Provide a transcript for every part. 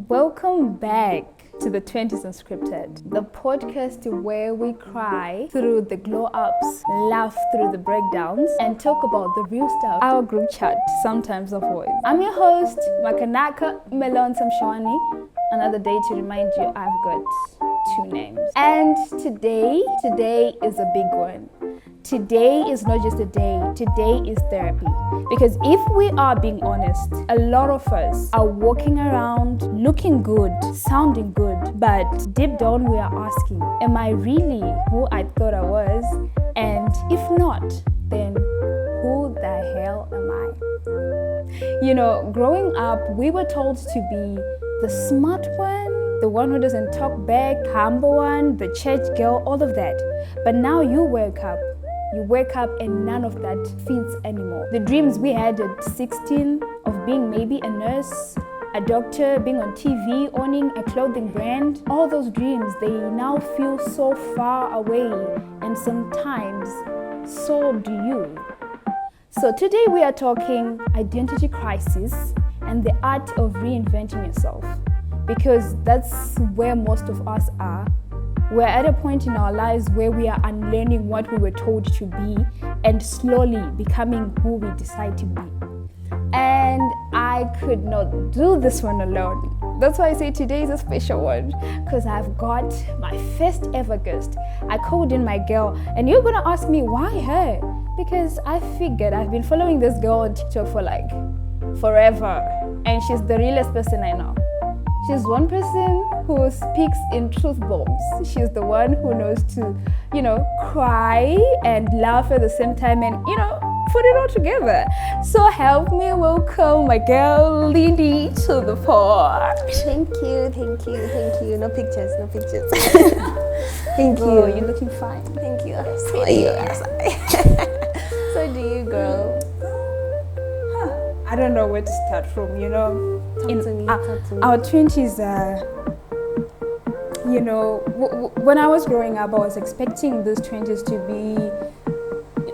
Welcome back to the 20s Unscripted, the podcast where we cry through the glow-ups, laugh through the breakdowns, and talk about the real stuff our group chat sometimes avoids. I'm your host, Makanaka Melon Samshwani. Another day to remind you I've got two names. And today is a big one. Today is not just a day, today is therapy. Because if we are being honest, a lot of us are walking around looking good, sounding good, but deep down we are asking, am I really who I thought I was? And if not, then who the hell am I? You know, growing up, we were told to be the smart one, the one who doesn't talk back, humble one, the church girl, all of that. But now you wake up and none of that fits anymore. The dreams we had at 16 of being maybe a nurse, a doctor, being on TV, owning a clothing brand, all those dreams, they now feel so far away, and sometimes so do you. So today we are talking identity crisis and the art of reinventing yourself, because that's where most of us are. We're at a point in our lives where we are unlearning what we were told to be and slowly becoming who we decide to be. And I could not do this one alone. That's why I say today is a special one, because I've got my first ever guest. I called in my girl, and you're gonna ask me why her? Because I figured I've been following this girl on TikTok for like forever, and she's the realest person I know. She's one person who speaks in truth bombs. She's the one who knows to, cry and laugh at the same time and, put it all together. So help me welcome my girl, Lindy, to the pod. Thank you. No pictures. Thank you. Oh, you're looking fine. Thank you. So do you, girl? I don't know where to start from, Talk to me. Our 20s when I was growing up, I was expecting these 20s to be,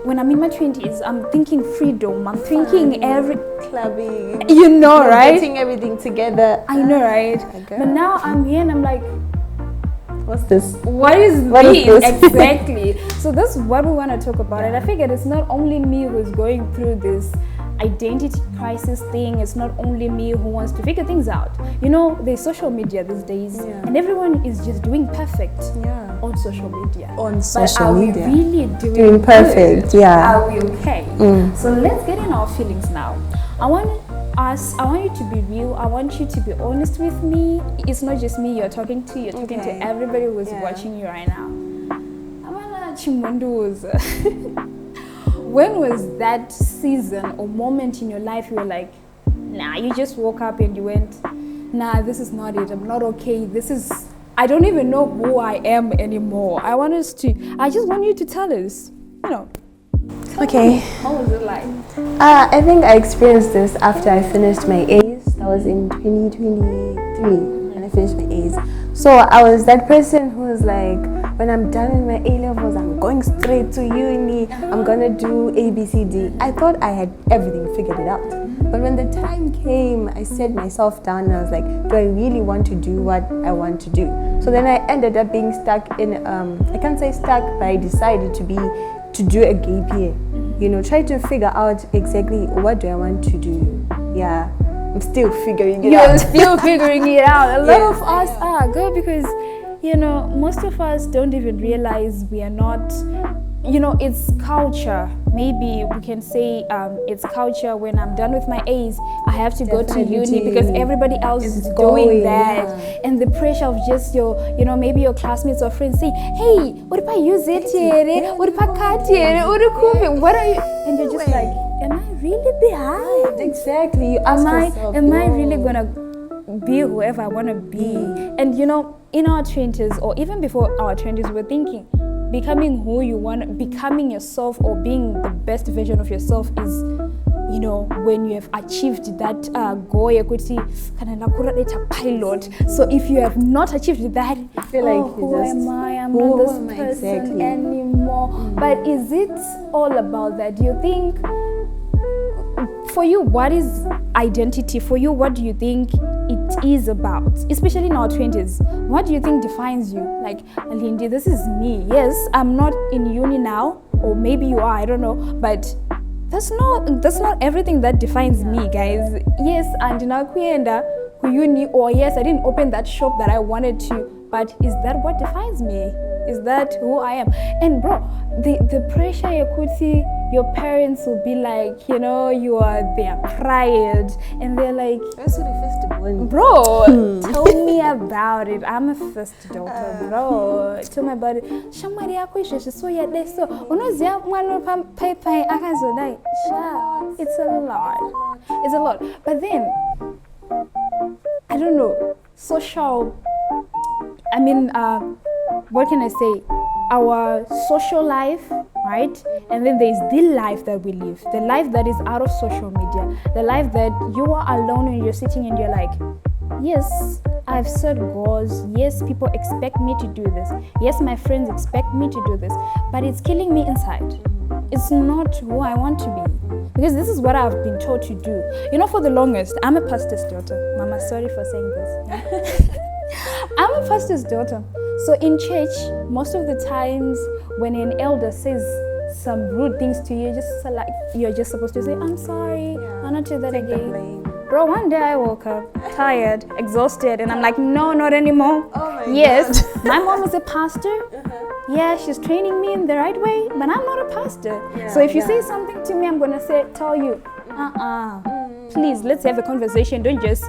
when I'm in my 20s, I'm thinking freedom, I'm thinking clubbing, right? Getting everything together. I know, right? But now I'm here and I'm like, what's this? What is this? Exactly. So that's what we want to talk about. And I figured it's not only me who's going through this identity crisis thing. It's not only me who wants to figure things out. There's social media these days, and everyone is just doing perfect on social media. But are we really doing perfect? Good? Yeah. Are we okay? So let's get in our feelings now. I want you to be real. I want you to be honest with me. It's not just me you're talking to. You're talking to everybody who is watching you right now. When was that season or moment in your life you were like, nah, you just woke up and you went, nah, this is not it. I'm not okay. I don't even know who I am anymore. I just want you to tell us, Okay. How was it like? I think I experienced this after I finished my A's. That was in 2023 when I finished my A's. So I was that person who was like, when I'm done with my A-levels, I'm going straight to uni. I'm gonna do A, B, C, D. I thought I had everything figured it out. But when the time came, I set myself down and I was like, do I really want to do what I want to do? So then I ended up being stuck in, I can't say stuck, but I decided to do a gap year. Try to figure out exactly what do I want to do. Yeah, I'm still figuring it out. You're still figuring it out. A lot of us are good because, most of us don't even realize we are not, it's culture. Maybe we can say it's culture. When I'm done with my A's, I have to go to uni because everybody else is doing that. Yeah. And the pressure of just your, maybe your classmates or friends saying, hey, what if I use it here? What if I cut here? What are you? And you're just like, am I really behind? Exactly. You ask yourself, am I really going to be whoever I want to be? And in our 20s or even before our 20s, we're thinking becoming who you want, becoming yourself or being the best version of yourself is, when you have achieved that goal equity, pilot. So if you have not achieved that, I feel like who am I? I'm not this person anymore. But is it all about that? Do you think for you, what is identity? For you, what do you think it is about? Especially in our 20s, what do you think defines you? Like, Lindy, this is me. Yes, I'm not in uni now, or maybe you are, I don't know, but that's not everything that defines me, guys. Yes, and nakuenda ku uni, or yes, I didn't open that shop that I wanted to, but is that what defines me? Is that who I am? And bro, the pressure you could see, your parents will be like, you know, they're pride, and they're like, bro, tell me about it. I'm a first daughter, bro. Tell me about it. Shamari yako isheshe so ya deso. Unozia mwana pai akazodai. Sha, it's a lot. It's a lot. But then, I don't know, what can I say? Our social life, right? And then there's the life that we live, the life that is out of social media, the life that you are alone and you're sitting and you're like, yes, I've set goals. Yes, people expect me to do this. Yes, my friends expect me to do this, but it's killing me inside. It's not who I want to be, because this is what I've been taught to do. You know, for the longest, I'm a pastor's daughter. Mama, sorry for saying this. I'm a pastor's daughter. So in church, most of the times when an elder says some rude things to you, you're just supposed to say, I'm sorry, I'll not do that again. Bro, one day I woke up tired, exhausted, and I'm like, no, not anymore. Oh my yes, God. my mom was a pastor. Yeah, she's training me in the right way, but I'm not a pastor. So if you say something to me, I'm gonna tell you, please, let's have a conversation. Don't just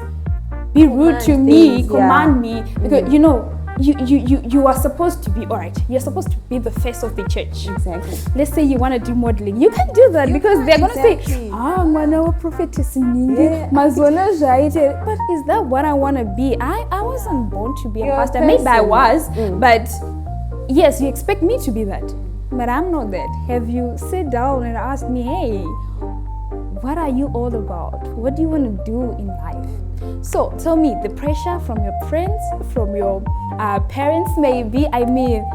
be rude to me, command me, because you know, you are supposed to be, all right, you're supposed to be the face of the church. Exactly. Let's say you want to do modeling. You can do that because they're going to say, mwana prophetess ningi, mazona jaite. But is that what I want to be? I wasn't born to be a pastor. Maybe I was, but yes, you expect me to be that. But I'm not that. Have you sit down and asked me, hey, what are you all about? What do you want to do in life? So tell me, the pressure from your friends, from your parents, maybe. I mean,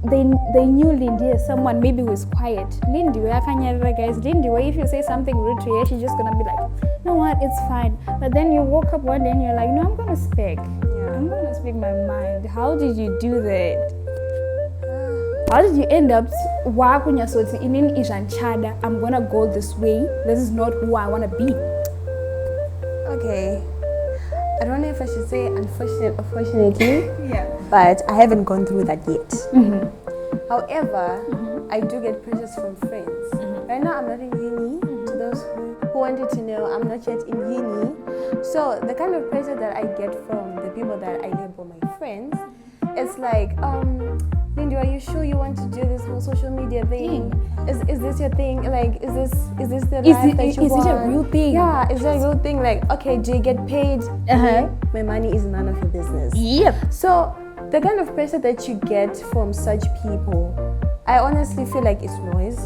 they knew Lindy as someone maybe who is quiet. Lindy, guys, Lindy, if you say something rude to her, she's just gonna be like, you know what, it's fine. But then you woke up one day and you're like, no, I'm gonna speak. I'm gonna speak my mind. How did you do that? How did you end up I'm gonna go this way? This is not who I wanna be. Okay. I don't know if I should say unfortunately, but I haven't gone through that yet. However, I do get pressures from friends. Right now, I'm not in uni. To those who wanted to know, I'm not yet in uni. So the kind of pressure that I get from the people that I label my friends, it's like, Lindy, are you sure you want to do this whole social media thing? Is this your thing? Like, is this the life that you want? Is it a real thing? Yeah, is it a real thing? Like, okay, do you get paid? My money is none of your business. Yep. So the kind of pressure that you get from such people, I honestly feel like it's noise.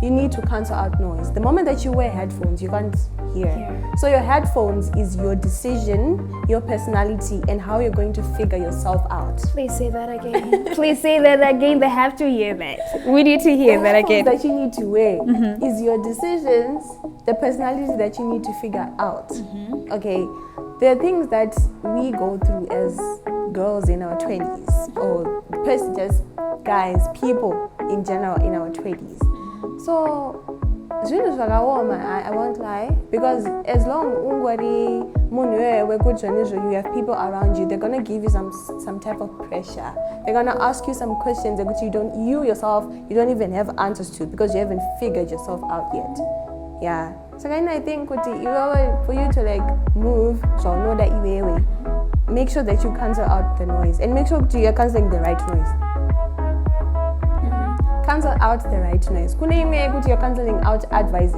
You need to cancel out noise. The moment that you wear headphones, you can't hear. So your headphones is your decision, your personality, and how you're going to figure yourself out. Please say that again. Please say that again. They have to hear that. We need to hear that again. The headphones that you need to wear is your decisions, the personality that you need to figure out. Okay, there are things that we go through as girls in our 20s, or just guys, people in general in our 20s. So I won't lie, because as long you have people around you, they're gonna give you some type of pressure. They're gonna ask you some questions that you don't even have answers to, because you haven't figured yourself out yet. Yeah. So I think for you to like move, so know that you make sure that you cancel out the noise, and make sure you're cancelling the right noise. Cancel out the right noise. You're cancelling out advice,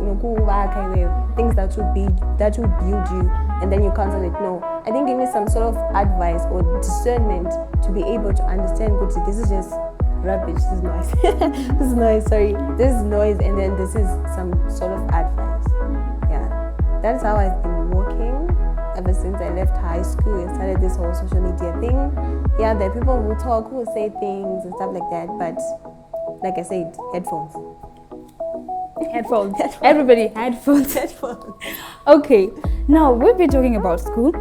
things that will build you, and then you cancel it. No, I think you need some sort of advice or discernment to be able to understand. This is just rubbish. This is noise. This is noise. Sorry, this is noise, and then this is some sort of advice. Yeah, that's how I've been working ever since I left high school and started this whole social media thing. Yeah, there are people who talk, who say things and stuff like that, but like I said, headphones. Headphones. Everybody, headphones. Okay, now we've been talking about school.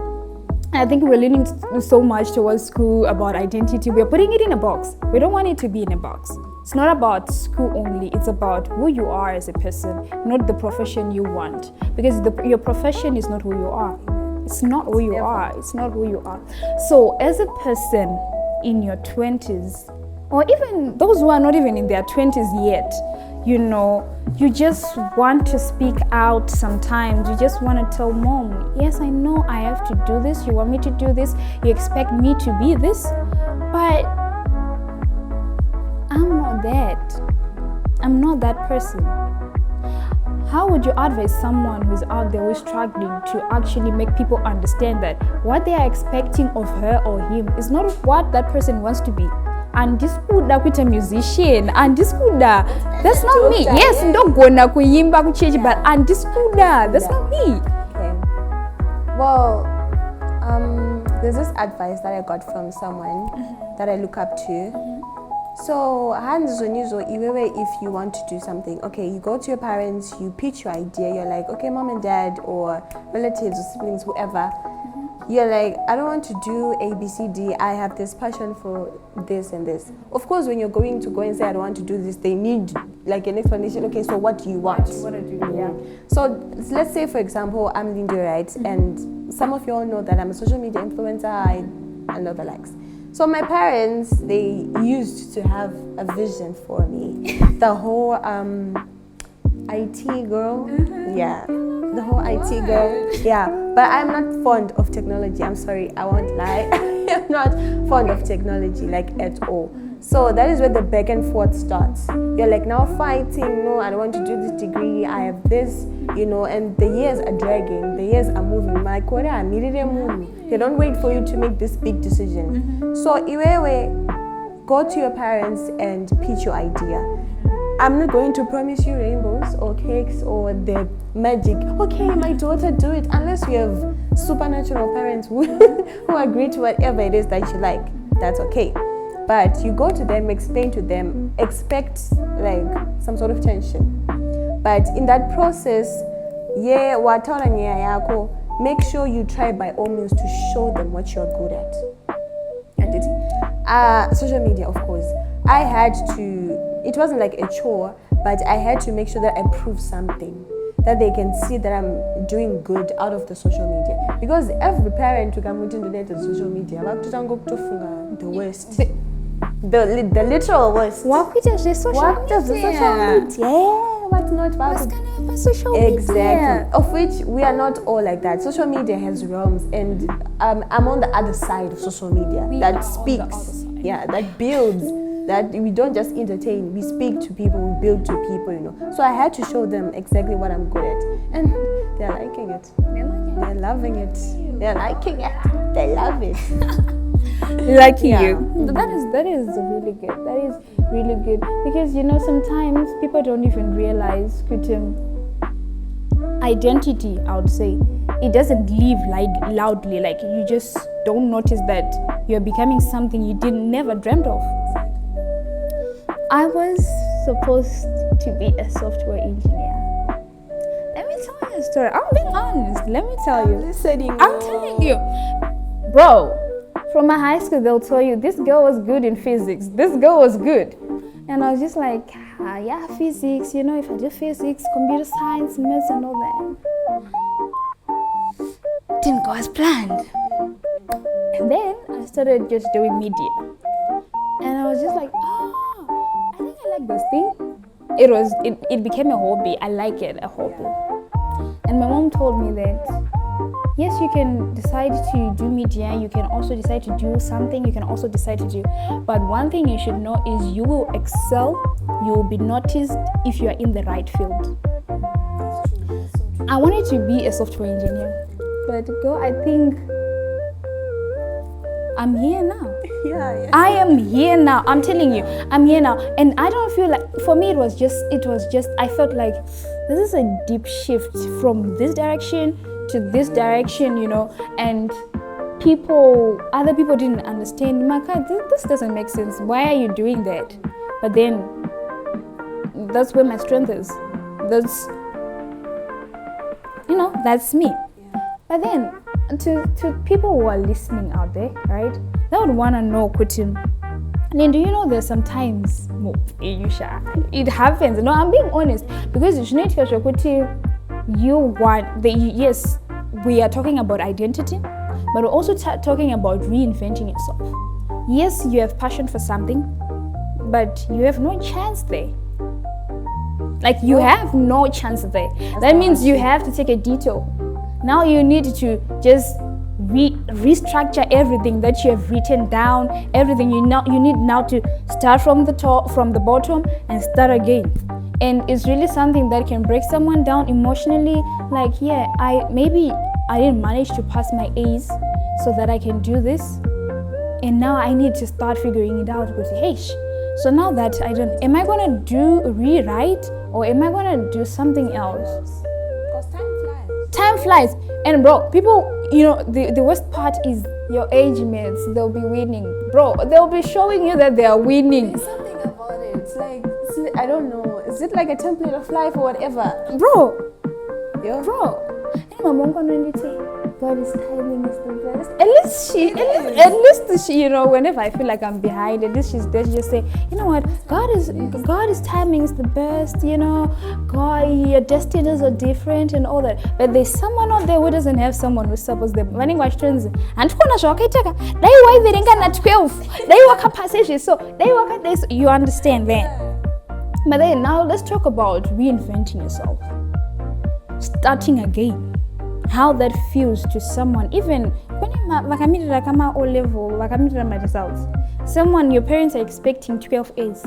I think we're leaning so much towards school, about identity. We're putting it in a box. We don't want it to be in a box. It's not about school only. It's about who you are as a person, not the profession you want. Because your profession is not who you are. It's not who you are. It's not who you are. So as a person in your 20s, or even those who are not even in their 20s yet, you know, you just want to speak out sometimes. You just want to tell mom, yes, I know I have to do this. You want me to do this. You expect me to be this. But I'm not that. I'm not that person. How would you advise someone who's out there who's struggling to actually make people understand that what they are expecting of her or him is not what that person wants to be? And this could with a musician, and this could that's not me. Yes, don't go na kuyimba kuchechi, but and this could that's not me. Okay. Well, there's this advice that I got from someone that I look up to. So, if you want to do something, okay, you go to your parents, you pitch your idea, you're like, okay, mom and dad or relatives or siblings, whoever, you're like, I don't want to do A, B, C, D, I have this passion for this and this. Of course, when you're going to go and say, I don't want to do this, they need like an explanation. Okay, so what do you want? What do you want to do? Yeah. So, let's say, for example, I'm Lindy, right? And some of you all know that I'm a social media influencer and other likes. So my parents, they used to have a vision for me. The whole IT girl, yeah, the whole IT girl, yeah. But I'm not fond of technology. I'm sorry, I won't lie. I'm not fond of technology, like at all. So that is where the back and forth starts. You're like now fighting, no, I don't want to do this degree, I have this, you know, and the years are dragging, the years are moving. My Korea, I needed a move. They don't wait for you to make this big decision. So iwewe, go to your parents and pitch your idea. I'm not going to promise you rainbows or cakes or the magic. Okay, my daughter, do it. Unless we have supernatural parents who agree to whatever it is that you like, that's okay. But you go to them, explain to them, expect like some sort of tension. But in that process, make sure you try by all means to show them what you're good at. Social media, of course. I had to, it wasn't like a chore, but I had to make sure that I prove something, that they can see that I'm doing good out of the social media. Because every parent who can put into the social media, the worst. The literal worst. What does the social media? Yeah, what's not What's gonna social media? Exactly. Of which we are not all like that. Social media has realms, and I'm on the other side of social media. That speaks, yeah, that builds. That we don't just entertain, we speak to people, we build to people, you know. So I had to show them exactly what I'm good at, and they're liking it. They're loving it. They're liking it. They love it. Liking you. That is really good. That is really good, because you know sometimes people don't even realize identity. I would say it doesn't live loudly. Like you just don't notice that you're becoming something you never dreamt of. I was supposed to be a software engineer. Let me tell you a story. I'm being honest. Let me tell you. I'm telling you, bro. From my high school, they'll tell you this girl was good in physics. This girl was good, and I was just like, yeah, physics. You know, if I do physics, computer science, maths, and all that, didn't go as planned. And then I started just doing media, and I was just like, I think I like this thing. It became a hobby. I like it, a hobby. And my mom told me that yes, you can decide to do media, you can also decide to do something, you can also decide to do, but one thing you should know is you will excel, you will be noticed if you are in the right field. I wanted to be a software engineer, but girl, I think I'm here now. Yeah. I am here now. I'm telling you, I'm here now. And I don't feel like, for me, it was just, I felt like this is a deep shift from this direction to this direction, you know, and other people didn't understand. My God, this doesn't make sense. Why are you doing that? But then, that's where my strength is. That's me. But then to people who are listening out there, right, they would want to know, Kutim. And do you know there's sometimes it happens? No, I'm being honest, because you want yes, we are talking about identity, but we're also talking about reinventing yourself. Yes, you have passion for something, but you have no chance there. Like, you have no chance there. That means you have to take a detour. Now you need to just restructure everything that you have written down, everything. You need now to start from the top, from the bottom, and start again. And it's really something that can break someone down emotionally. Like, yeah, I didn't manage to pass my A's so that I can do this, and now I need to start figuring it out. Hey, so now that am I gonna do a rewrite, or am I gonna do something else? Time flies. And bro, people, the worst part is your age mates, they'll be winning. Bro, they'll be showing you that they are winning. There's something about it. It's like, I don't know, is it like a template of life or whatever? Bro. God's timing is the best. At least she, whenever I feel like I'm behind, at least she's there to just say, you know what, God's timing is the best, God, your destinies are different and all that. But there's someone out there who doesn't have someone who supports them. Running watch trends. And you understand that. But then now let's talk about reinventing yourself. Starting again. How that feels to someone, even someone, your parents are expecting 12 A's,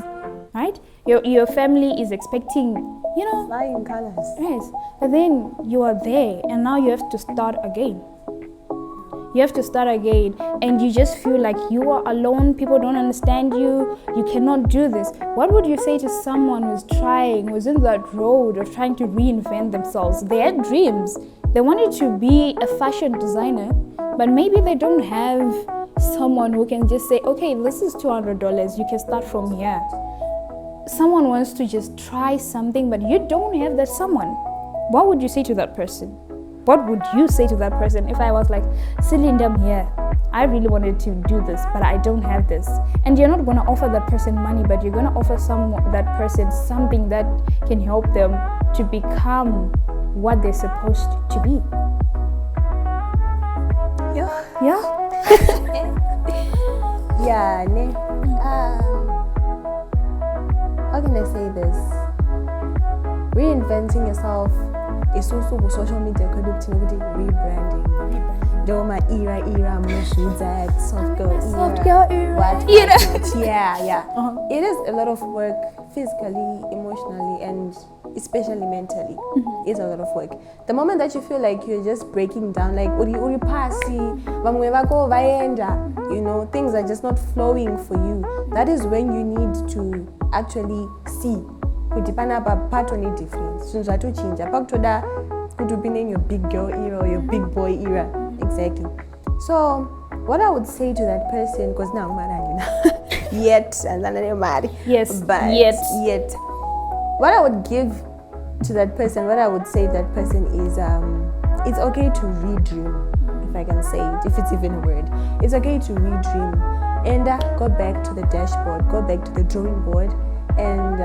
right? Your family is expecting, flying colors. Yes, but then you are there, and now you have to start again. And you just feel like you are alone. People don't understand you. You cannot do this. What would you say to someone who's in that road of trying to reinvent themselves? They had dreams. They wanted to be a fashion designer, but maybe they don't have someone who can just say, okay, this is $200. You can start from here. Someone wants to just try something, but you don't have that someone. What would you say to that person? What would you say to that person if I was like, Celine, I'm here. I really wanted to do this, but I don't have this. And you're not going to offer that person money, but you're going to offer that person something that can help them to become what they're supposed to be. Yeah. How can I say this? Reinventing yourself is also with social media, rebranding. Doma era, soft girl era. Yeah. It is a lot of work, physically, emotionally, and especially mentally. It's a lot of work. The moment that you feel like you're just breaking down, like uri pasi, things are just not flowing for you, that is when you need to actually see kuti panapa patone difference. So that to change. Apakutoda could be in your big girl era or your big boy era. Exactly. So what I would say to that person, because now I'm married yet, and then I'm married. Yes. But yet. What I would give to that person, what I would say to that person is, it's okay to redream, if I can say it, if it's even a word. It's okay to redream and go back to the dashboard, go back to the drawing board, and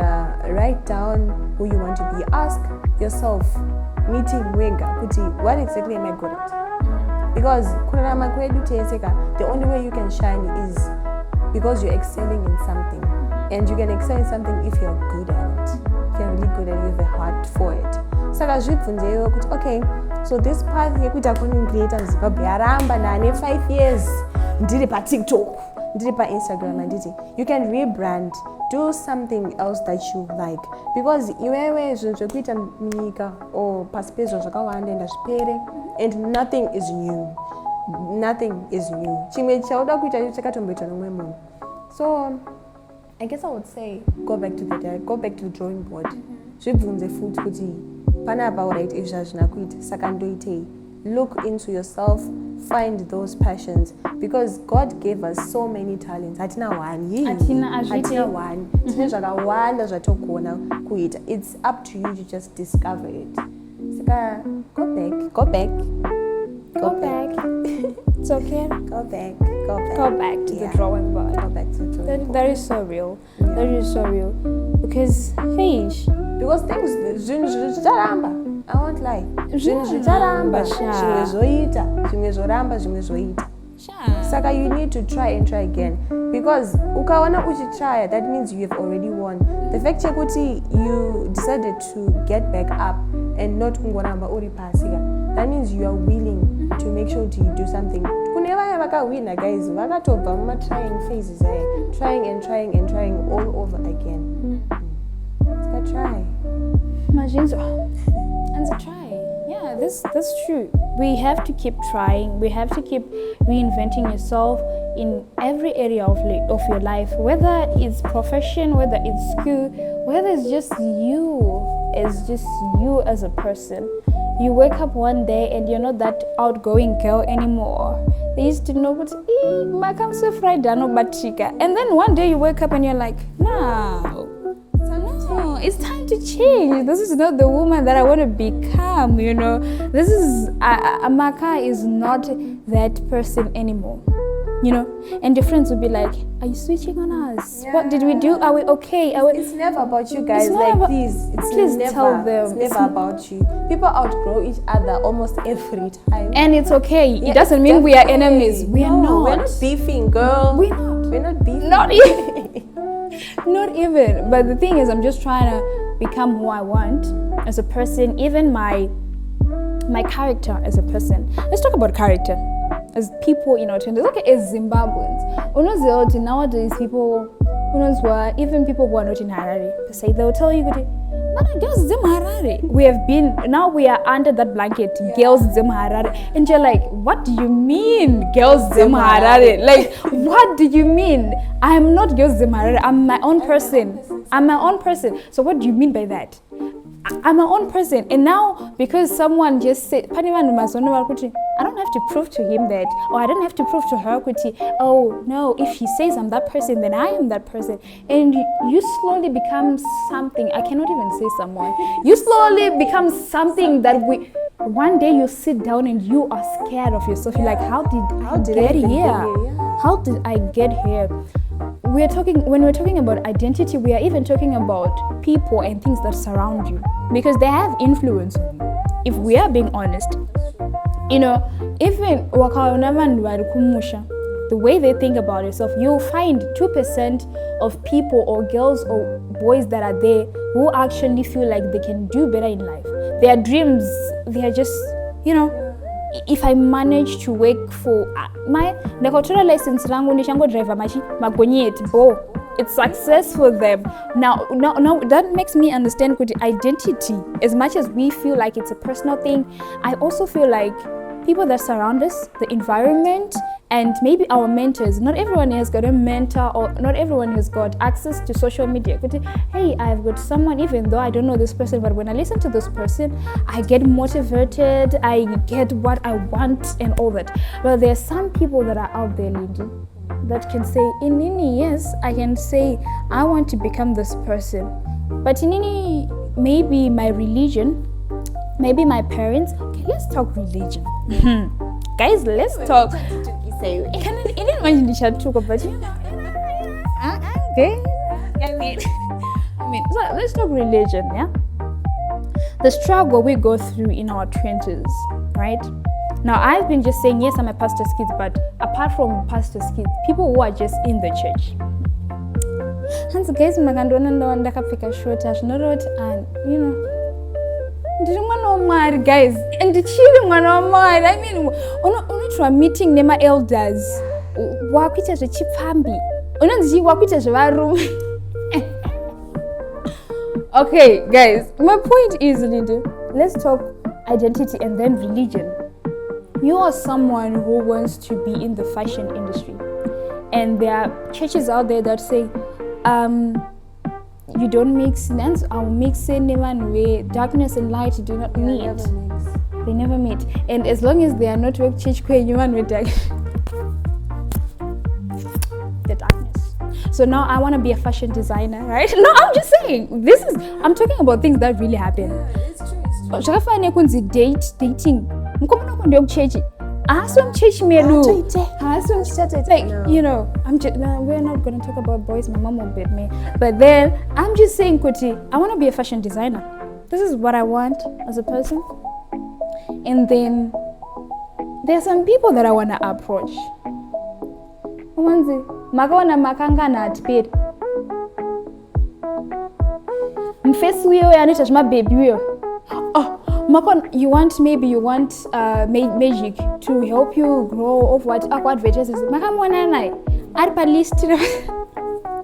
write down who you want to be. Ask yourself, meeting Wenga, what exactly am I good at? Because the only way you can shine is because you're excelling in something. And you can excel in something if you're good at it. If you're really good at it, you have a heart for it. So okay, so this path here with content creator in Zimbabwe, aramba 5 years. Did it by TikTok, did it by Instagram, and did it. You can rebrand, do something else that you like. Because or and nothing is new. Nothing is new. So I guess I would say go back to the drawing board. Look into yourself, find those passions, because God gave us so many talents. Hatina one. It's up to you to just discover it. So go back. It's okay. Go back To the drawing board. Go back to the drawing board. That is so real. That is so real. Because things I won't lie. Saka, you need to try and try again, because ukawana uchitraya, that means you have already won. The fact you decided to get back up and not kungoramba uri pasika, that means you are willing to make sure you do something. Kunevaya vakawina, guys, vakatobva muma trying phases, trying and all over again. Saka, try. And try. Yeah, that's true. We have to keep trying. We have to keep reinventing yourself in every area of your life, whether it's profession, whether it's school, whether it's just you as a person. You wake up one day and you're not that outgoing girl anymore. They used to know what and then one day you wake up and you're like, no, it's time to change. This is not the woman that I want to become, This is, Amaka is not that person anymore, And the friends will be like, are you switching on us? Yeah. What did we do? Are we okay? It's never about you guys, please tell them. It's never about you. People outgrow each other almost every time. And it's okay. It doesn't mean we are enemies. We are not. We're not beefing, girl. We're not beefing. Not even. Not even. But the thing is, I'm just trying to become who I want as a person, even my character as a person. Let's talk about character as people in our 20s. Look at as Zimbabweans. Nowadays, people, even people who are not in Harare, per se, they'll tell you, but girls Zim Harare. We are under that blanket, girls Zim Harare. And you're like, what do you mean, girls Zim Harare? Like, what do you mean? I am not girls Zim Harare. I'm my own person. So what do you mean by that? I'm my own person. And now, because someone just said, I don't have to prove to him that, or I don't have to prove to her, oh no, if he says I'm that person, then I am that person. And you slowly become something. I cannot even say someone. You slowly become something that one day you sit down and you are scared of yourself. You're like, how did I get here? How did I get here? When we're talking about identity, we are even talking about people and things that surround you, because they have influence on you. If we are being honest, even the way they think about yourself, you'll find 2% of people or girls or boys that are there who actually feel like they can do better in life. Their dreams, they are just, if I manage to work for my license, it's success for them. Now that makes me understand identity. As much as we feel like it's a personal thing, I also feel like people that surround us, the environment, and maybe our mentors. Not everyone has got a mentor, or not everyone has got access to social media. Hey, I've got someone, even though I don't know this person, but when I listen to this person, I get motivated, I get what I want and all that. Well, there are some people that are out there, Lindy, that can say, Inini, yes, I can say, I want to become this person. But Inini, maybe my religion, maybe my parents. Okay, let's talk religion. Guys, let's talk. Okay. So let's talk religion, yeah? The struggle we go through in our 20s, right? Now, I've been just saying, yes, I'm a pastor's kid, but apart from pastor's kids, people who are just in the church. And so guys, guys, and the children I mean, we're meeting them elders. Okay, guys, my point is, let's talk identity and then religion. You are someone who wants to be in the fashion industry, and there are churches out there that say, you don't mix, I'll mix in one way. Darkness and light do not meet. They never meet. And as long as they are not work church you man with the darkness. So now I want to be a fashion designer, right? No, I'm just saying. I'm talking about things that really happen. Yeah, it's true. Dating. Like, you know, we're not going to talk about boys, my mom will beat me. But then, I'm just saying, Kuti, I want to be a fashion designer. This is what I want as a person. And then, there's some people that I want to approach. Makaona makangana atipiri. Mfesi wiyo yanita chima baby wiyo. Oh, Makon, you want magic to help you grow of what advertises. Makamwana nai. Arpa list.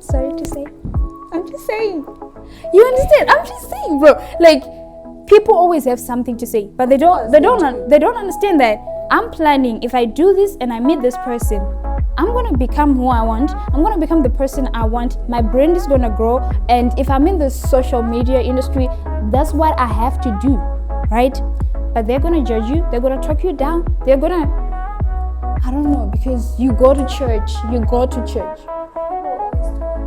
Sorry to say. I'm just saying. You understand? I'm just saying, bro. Like, people always have something to say, but they don't understand that I'm planning. If I do this and I meet this person, I'm going to become who I want. I'm going to become the person I want. My brand is going to grow. And if I'm in the social media industry, that's what I have to do, right? But they're going to judge you. They're going to talk you down. They're going to, I don't know, because you go to church.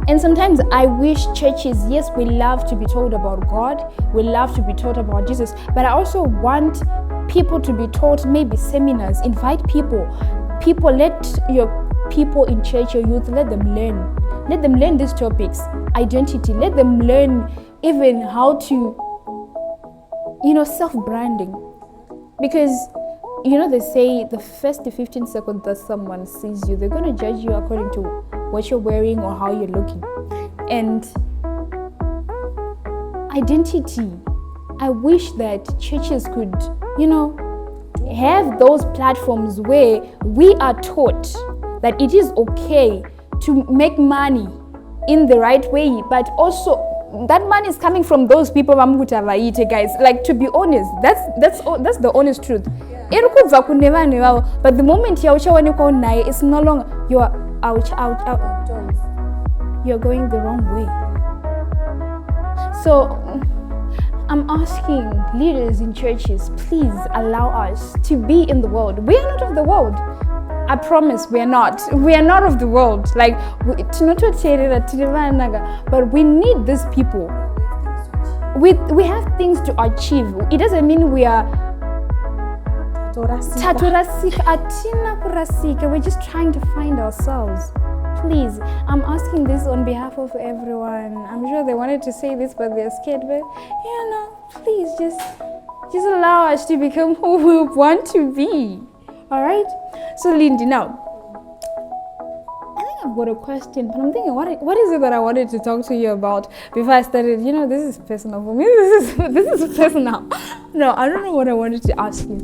And sometimes I wish churches, yes, we love to be told about God. We love to be taught about Jesus. But I also want people to be taught, maybe seminars, invite people. Let your people in church, your youth, let them learn these topics, identity, let them learn even how to, self-branding, because they say the first 15 seconds that someone sees you, they're going to judge you according to what you're wearing or how you're looking. And identity, I wish that churches could have those platforms where we are taught that it is okay to make money in the right way, but also that money is coming from those people guys. Like, to be honest, that's the honest truth. Yeah. But the moment it's no longer you're going the wrong way. So I'm asking leaders in churches, please allow us to be in the world. We are not of the world. I promise we are not. We are not of the world. Like, but we need these people. We have things to achieve. It doesn't mean we are we're just trying to find ourselves. Please, I'm asking this on behalf of everyone. I'm sure they wanted to say this, but they're scared. But please just allow us to become who we want to be. All right. So, Lindy, now I think I've got a question, but I'm thinking, what is it that I wanted to talk to you about before I started? This is personal for me. This is personal. No, I don't know what I wanted to ask you.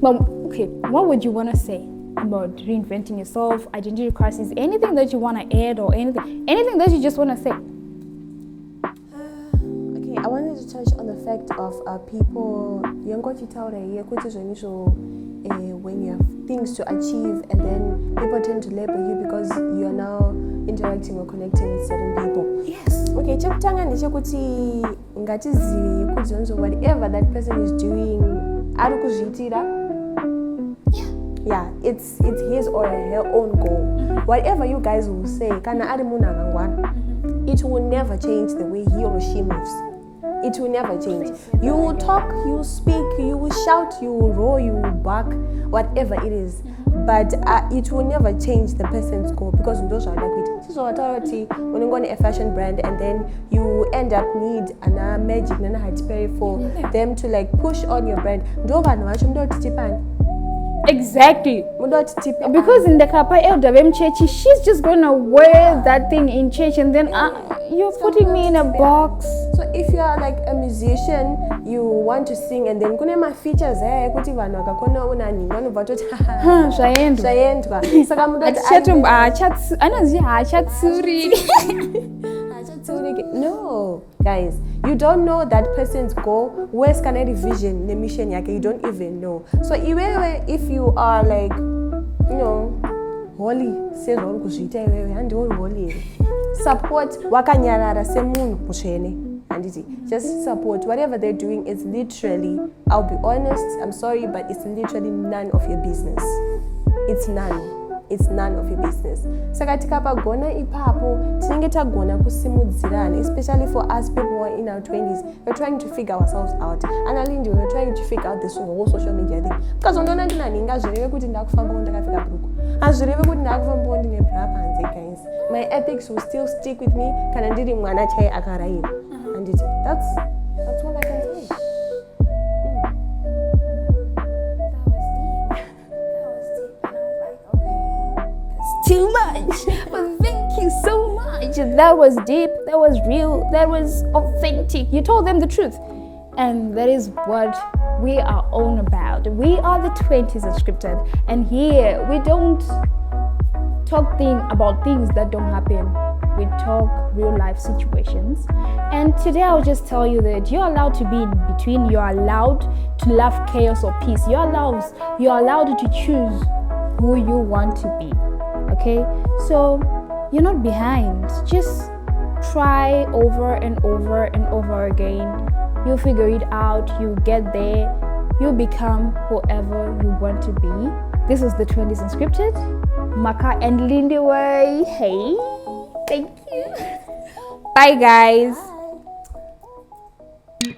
But okay, what would you want to say about reinventing yourself, identity crisis, anything that you want to add, or anything that you just want to say? Okay, I wanted to touch on the fact of people. When you have things to achieve, and then people tend to label you because you are now interacting or connecting with certain people. Yes. Okay, whatever that person is doing, yeah, it's his or her own goal. Whatever you guys will say, it will never change the way he or she moves. It will never change. You will talk, you will speak, you will shout, you will roar, you will bark, whatever it is. But it will never change the person's goal, because those are like it. So authority, when you go on a fashion brand, and then you end up need a magic for them to like push on your brand. Exactly. Because in the Kapa LWM church, she's just gonna wear that thing in church, and then you're putting me in a box. So if you are like a musician, you want to sing, and then kuna ma features no, guys, you don't know that person's goal. Where's Canary Vision, the mission yake, you don't even know. So if you are like, holy, say holy, support wakanyarara semunu kushene. and just support whatever they're doing. It's literally, I'll be honest, I'm sorry, but it's literally none of your business. It's none of your business. Saka tikapagona ipapo tinenge tagona kusimudzirana, especially for us people who are in our 20s. We're trying to figure ourselves out. And Alindi, we're trying to figure out this whole social media thing. Because undona ndinaninga zvireve kuti ndakufamba ndakafika bruku. Azvireve kuti ndakufamba ndine bra panze, guys. My ethics will still stick with me kana ndiri mwana chai akaraira. And that's what I can say. Too much. But thank you so much. That was deep, that was real, that was authentic. You told them the truth. And that is what we are on about. We are the 20s Unscripted. And here we don't talk about things that don't happen. We talk real life situations. And today I'll just tell you that you're allowed to be in between. You're allowed to love chaos or peace. You're allowed to choose who you want to be. Okay, so you're not behind. Just try over and over and over again. You'll figure it out. You get there. You become whoever you want to be. This is the 20s Unscripted. Maka and Lindy. Hey, thank you. Bye, guys. Bye.